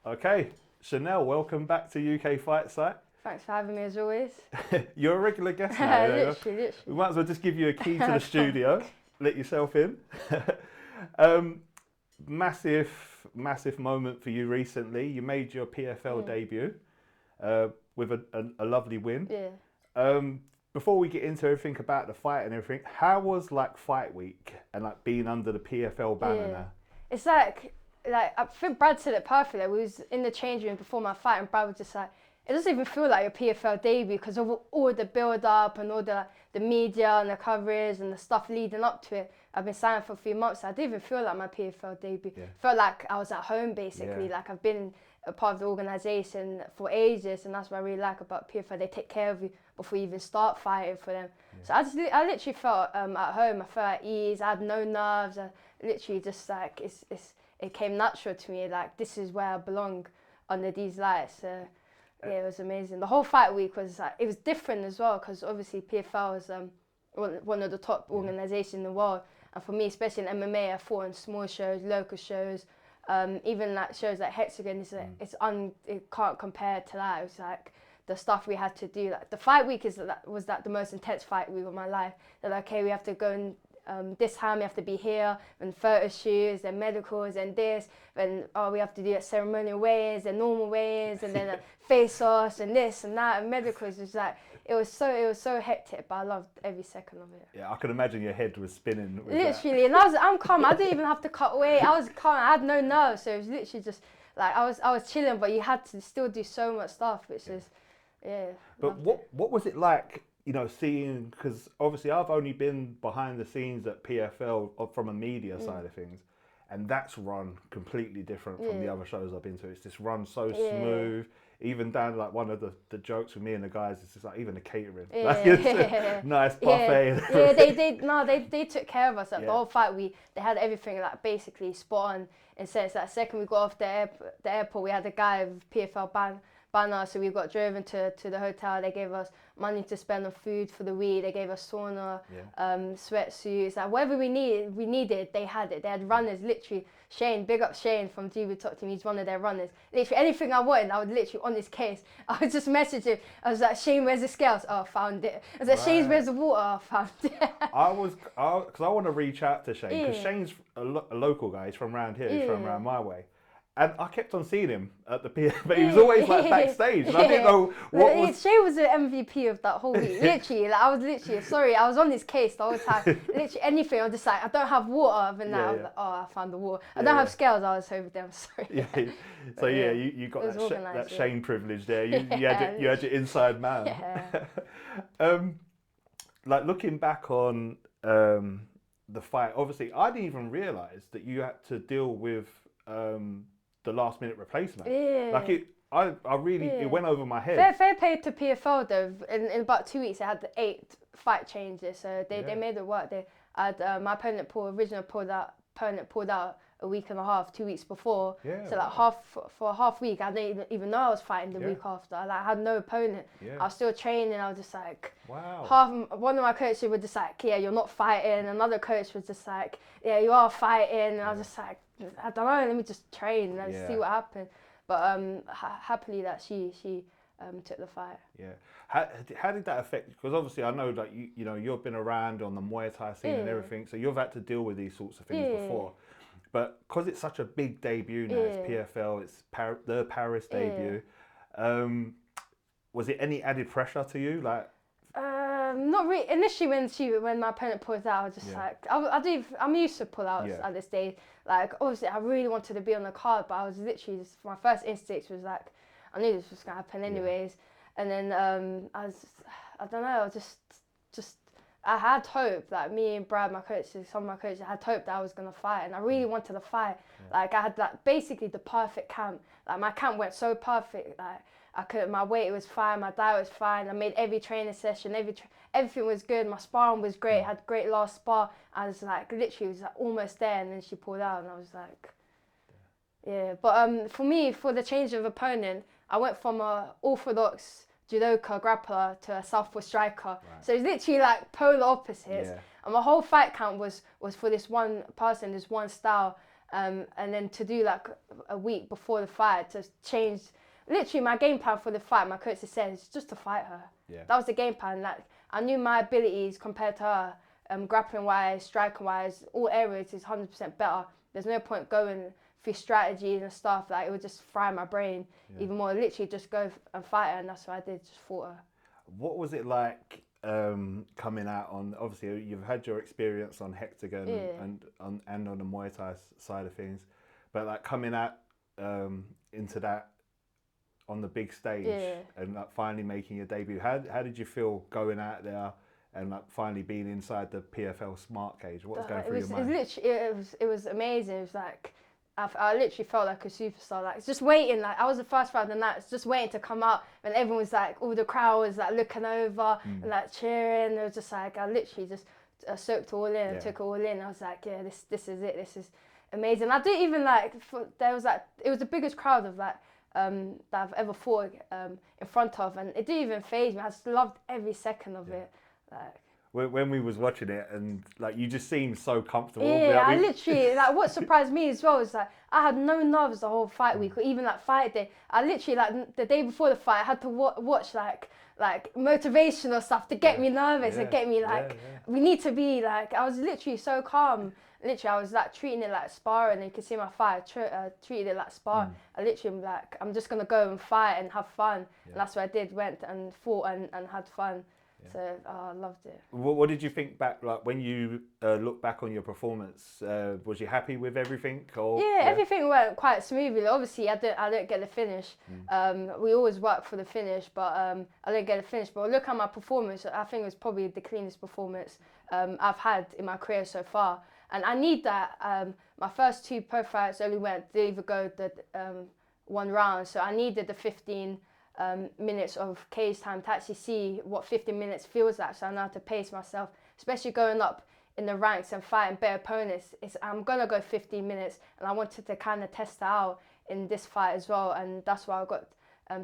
Okay, Shanelle, welcome back to UK Fight Site. Thanks for having me as always. You're a regular guest now. Literally. We might as well just give you a key to the studio. Let yourself in. Massive moment for you recently. You made your PFL debut with a lovely win. Yeah. Before we get into everything about the fight and everything, how was like fight week and like being under the PFL banner now? It's like I think Brad said it perfectly. We was in the change room before my fight, and Brad was just like, it doesn't even feel like your PFL debut because of all the build up and all the media and the coverage and the stuff leading up to it. I've been signing for a few months. So I didn't even feel like my PFL debut. Yeah. Felt like I was at home basically. Yeah. Like I've been a part of the organisation for ages, and that's what I really like about PFL. They take care of you before you even start fighting for them. Yeah. So I literally felt at home. I felt at ease. I had no nerves. I literally just like it came natural to me. Like this is where I belong under these lights. Yeah, it was amazing. The whole fight week was it was different as well because obviously PFL is one of the top organisations in the world, and for me, especially in MMA, I fought in small shows, local shows, even like shows like Hexagon. It can't compare to that. It was like the stuff we had to do. Like the fight week was the most intense fight week of my life. They're like, okay, we have to go and this time we have to be here, and photo shoots and medicals and this, and we have to do ceremonial weigh-ins and normal weigh-ins and then face-offs and this and that and medicals. It was so hectic, but I loved every second of it. Yeah, I can imagine your head was spinning. Literally, and I'm calm. I didn't even have to cut weight. I was calm. I had no nerves, so it was literally just like I was chilling, but you had to still do so much stuff, which is But what was it like? You know, seeing, because obviously I've only been behind the scenes at PFL from a media side of things, and that's run completely different from the other shows I've been to. It's just run so smooth, even down like one of the jokes with me and the guys, it's just like even the catering, nice buffet. They took care of us. Like, the whole fight, they had everything like basically spot on. In sense that second we got off the airport, we had a guy with PFL banner, so we got driven to the hotel. They gave us money to spend on food for the week. They gave us sauna, sweatsuits, like whatever we needed, they had it. They had runners, literally. Shane, big up Shane from GB Talk Team, he's one of their runners. Literally anything I wanted, I would literally on his case, I would just message him. I was like, Shane, where's the scales? Oh, found it. I was like, Shane, where's the water? Oh, found it. Because I want to reach out to Shane, because Shane's a local guy. He's from around here, he's from around my way. And I kept on seeing him at the PFL, but he was always like backstage, and I didn't know what was. Shane was the MVP of that whole week. Literally, like, I was on his case the whole time. Literally anything, I was just like, I don't have water, and now I was like, I found the water. I don't have scales. I was over there. I'm sorry. So you got that Shane privilege there. You had your inside man. Like looking back on the fight, obviously I didn't even realise that you had to deal with the last minute replacement. Like it went over my head. Fair play to PFL though. In about 2 weeks, they had 8 fight changes, so they made it work. They had my original opponent pulled out a week and a half, 2 weeks before. So like for a half week, I didn't even know I was fighting the week after. I had no opponent. I was still training. I was just like, wow. One of my coaches was just like, yeah, you're not fighting. Another coach was just like, yeah, you are fighting. And I was just like, I don't know, let me just train and see what happens. But happily that she took the fight. Yeah. How did that affect you? Because obviously I know that you know you've been around on the Muay Thai scene and everything, so you've had to deal with these sorts of things before. But because it's such a big debut now, it's PFL, it's the Paris debut. Was it any added pressure to you? Like, not really. Initially, when my opponent pulled out, I was just like, I'm used to pull-outs at this stage. Like, obviously, I really wanted to be on the card, but I was literally my first instinct was like, I knew this was gonna happen anyways. And then I don't know, I had hope that me and Brad, some of my coaches, had hope that I was gonna fight, and I really wanted to fight. Like I had basically the perfect camp. Like my camp went so perfect. Like my weight was fine, my diet was fine. I made every training session, everything was good. My sparring was great. Had great last spar. I was like literally was like almost there, and then she pulled out, and I was like, But for me, for the change of opponent, I went from a orthodox judoka grappler to a southpaw striker. Right. So it's literally like polar opposites. And my whole fight camp was for this one person, this one style. and then to do like a week before the fight to change. Literally, my game plan for the fight, my coach said, is just to fight her. Yeah. That was the game plan. Like, I knew my abilities compared to her, grappling wise, striking wise, all areas is 100% better. There's no point going through strategies and stuff. Like, it would just fry my brain even more. Literally, just go and fight her, and that's what I did. Just fought her. What was it like coming out on? Obviously, you've had your experience on Hectagon and on the Muay Thai side of things, but like coming out into that on the big stage and like finally making your debut. How did you feel going out there and like finally being inside the PFL SmartCage? What was going through your mind? It was amazing. It was like I literally felt like a superstar. Like just waiting. Like I was the first fight of the night, just waiting to come out, and everyone was like, all the crowd was like looking over and like cheering. It was just like I literally just soaked all in and took it all in. I was like, yeah, this is it. This is amazing. I didn't even like. There was like it was the biggest crowd of like. That I've ever fought in front of, and it didn't even faze me. I just loved every second of it. Like when we was watching it, and like you just seemed so comfortable. Yeah, I literally like what surprised me as well is like I had no nerves the whole fight week or even like fight day. I literally like the day before the fight I had to watch like motivational stuff to get me nervous and get me like we need to be like. I was literally so calm. Literally, I was like treating it like sparring, and you can see my fight. Treated it like sparring. I literally am like, I'm just gonna go and fight and have fun. And that's what I did. Went and fought and had fun. So I loved it. What did you think back like when you look back on your performance? Was you happy with everything? Or everything went quite smoothly. Obviously, I didn't get the finish. We always work for the finish, but I didn't get the finish. But look at my performance. I think it was probably the cleanest performance I've had in my career so far. And I need that. My first two pro fights only didn't even go the one round, so I needed the 15 minutes of cage time to actually see what 15 minutes feels like. So I know how to pace myself, especially going up in the ranks and fighting better opponents. I'm gonna go 15 minutes, and I wanted to kind of test that out in this fight as well, and that's what I got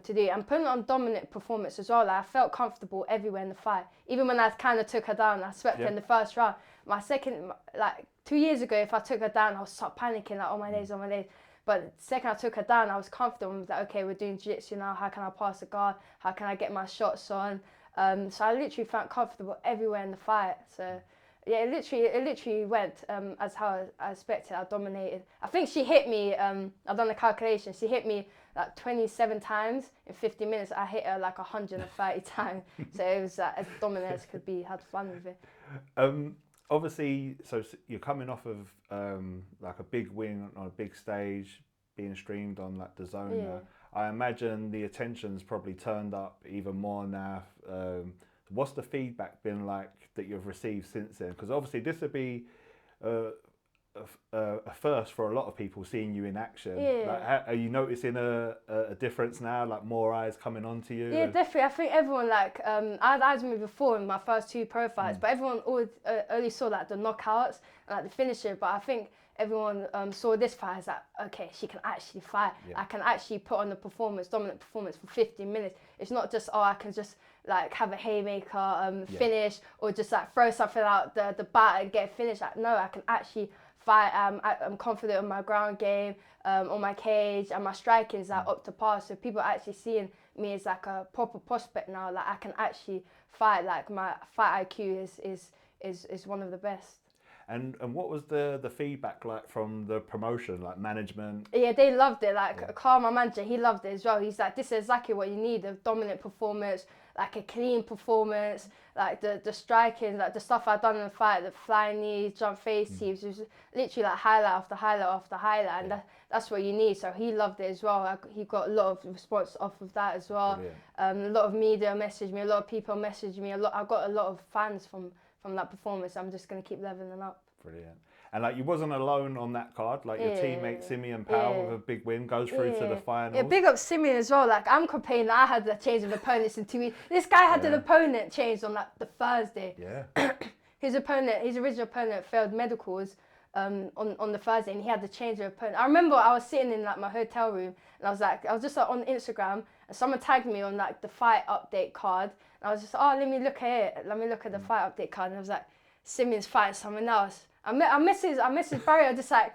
to do. I'm putting on dominant performance as well. Like, I felt comfortable everywhere in the fight. Even when I kind of took her down, I swept her in the first round. My second, like 2 years ago, if I took her down, I would start panicking, like, oh my days. But the second I took her down, I was comfortable. I was like, okay, we're doing jiu-jitsu now. How can I pass the guard? How can I get my shots on? So I literally felt comfortable everywhere in the fight. So yeah, it literally went as how I expected. I dominated. I think she hit me. I've done the calculation. She hit me like 27 times in 50 minutes. I hit her like 130 times. So it was as dominant as could be. Had fun with it. Obviously, so you're coming off of like a big win on a big stage, being streamed on like the Zone now. I imagine the attention's probably turned up even more now. What's the feedback been like that you've received since then? Because obviously this would be a first for a lot of people seeing you in action. Like, are you noticing a difference now? Like more eyes coming onto you? Yeah, definitely. I think everyone like I had me before in my first two pro fights, but everyone always only saw like the knockouts and like the finisher. But I think everyone saw this fight as like, okay, she can actually fight. I can actually put on the dominant performance for 15 minutes. It's not just I can just like have a haymaker finish or just like throw something out the bat and get a finish. Like, no, I can actually fight. I'm confident on my ground game, on my cage, and my striking is like up to par. So people are actually seeing me as like a proper prospect now. Like I can actually fight. Like my fight IQ is one of the best. And what was the feedback like from the promotion, like management? Yeah, they loved it. Like Carl, my manager, he loved it as well. He's like, this is exactly what you need: a dominant performance, like a clean performance, like the striking, like the stuff I've done in the fight, the flying knees, jump face teams. It was literally like highlight after highlight after highlight, and that's what you need. So he loved it as well. He got a lot of response off of that as well. A lot of media messaged me, a lot of people messaged me. I got a lot of fans from that performance. I'm just going to keep leveling up. Brilliant. And like you wasn't alone on that card. Like your teammate Simeon Powell with a big win goes through to the finals. Yeah, big up Simeon as well. Like I'm complaining that I had the change of opponents in 2 weeks. This guy had an opponent changed on like the Thursday. His original opponent failed medicals on the Thursday, and he had to change the opponent. I remember I was sitting in like my hotel room, and I was just like on Instagram, and someone tagged me on like the fight update card, and I was just let me look at it. Let me look at the fight update card, and I was like, Simeon's fighting someone else. I messaged Barry. I was just like,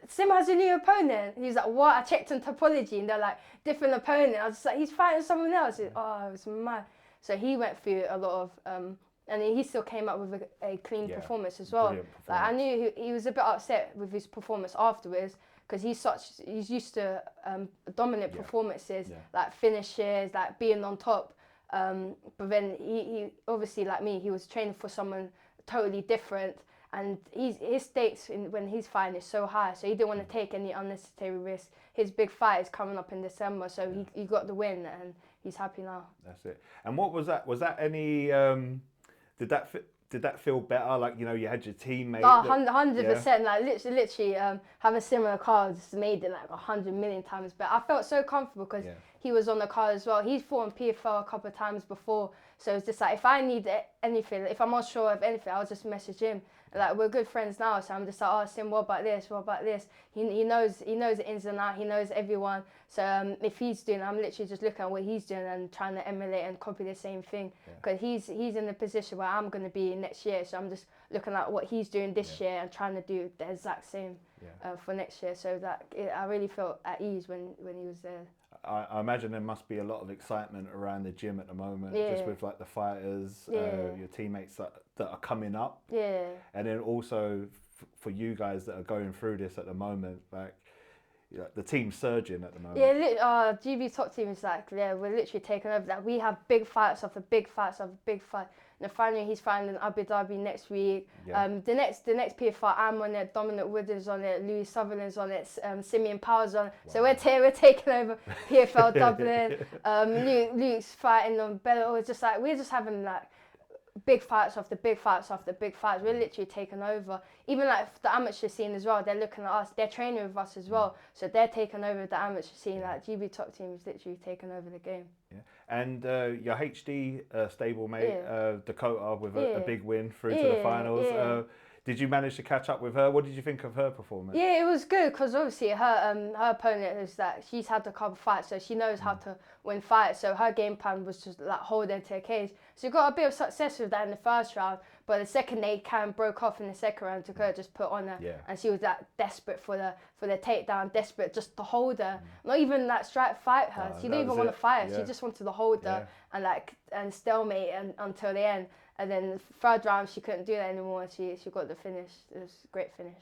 Sim has a new opponent. He's like, what? I checked on Topology and they're like, different opponent. I was just like, he's fighting someone else. Oh, it was mad. So he went through a lot of, and he still came up with a clean performance as well. Performance. Like I knew he was a bit upset with his performance afterwards because he's used to dominant performances, like finishes, like being on top. But then he obviously, like me, he was training for someone totally different. And his stakes when he's fighting is so high, so he didn't want to take any unnecessary risks. His big fight is coming up in December, so he got the win and he's happy now. That's it. And what was that? Was that any? Did that feel better? Like, you know, you had your teammate. Oh, 100%. Like literally, having similar cards made it like 100 million times better. I felt so comfortable because he was on the card as well. He's fought in PFL a couple of times before, so it's just like if I need anything, if I'm unsure of anything, I'll just message him. Like we're good friends now, so I'm just like, oh Sim, what about this? What about this? He knows the ins and outs. He knows everyone. So if he's doing, I'm literally just looking at what he's doing and trying to emulate and copy the same thing. Because he's in the position where I'm going to be next year. So I'm just looking at what he's doing this year and trying to do the exact same for next year. So that I really felt at ease when he was there. I imagine there must be a lot of excitement around the gym at the moment, just with like the fighters, your teammates that are coming up. And then also for you guys that are going through this at the moment, like the team's surging at the moment. GB top team is like, we're literally taking over. Like we have big fights after big fights after big fight. And finally, he's fighting in Abu Dhabi next week. The next PFL, I'm on it. Dominic Wood is on it. Louis Sutherland's on it. Simeon Powell's on it. Wow. So we're taking over PFL Dublin. Luke's fighting on Bellator. It's just like we're just having like big fights after big fights after big fights. We're literally taking over. Even like the amateur scene as well. They're looking at us. They're training with us as well. So they're taking over the amateur scene. Like GB top team is literally taking over the game. And your HD stablemate, Dakota, with a big win through to the finals. Did you manage to catch up with her? What did you think of her performance? Yeah, it was good because obviously her opponent is that she's had a couple fights, so she knows how to win fights. So her game plan was just like hold her to a cage. So she got a bit of success with that in the first round, but the second they kind of broke off in the second round. Dakota just put on her, and she was like desperate for the takedown, desperate just to hold her. Not even that fight her. She didn't even want to fight her. She just wanted to hold her and stalemate until the end. And then the third round, she couldn't do that anymore. She got the finish. It was a great finish.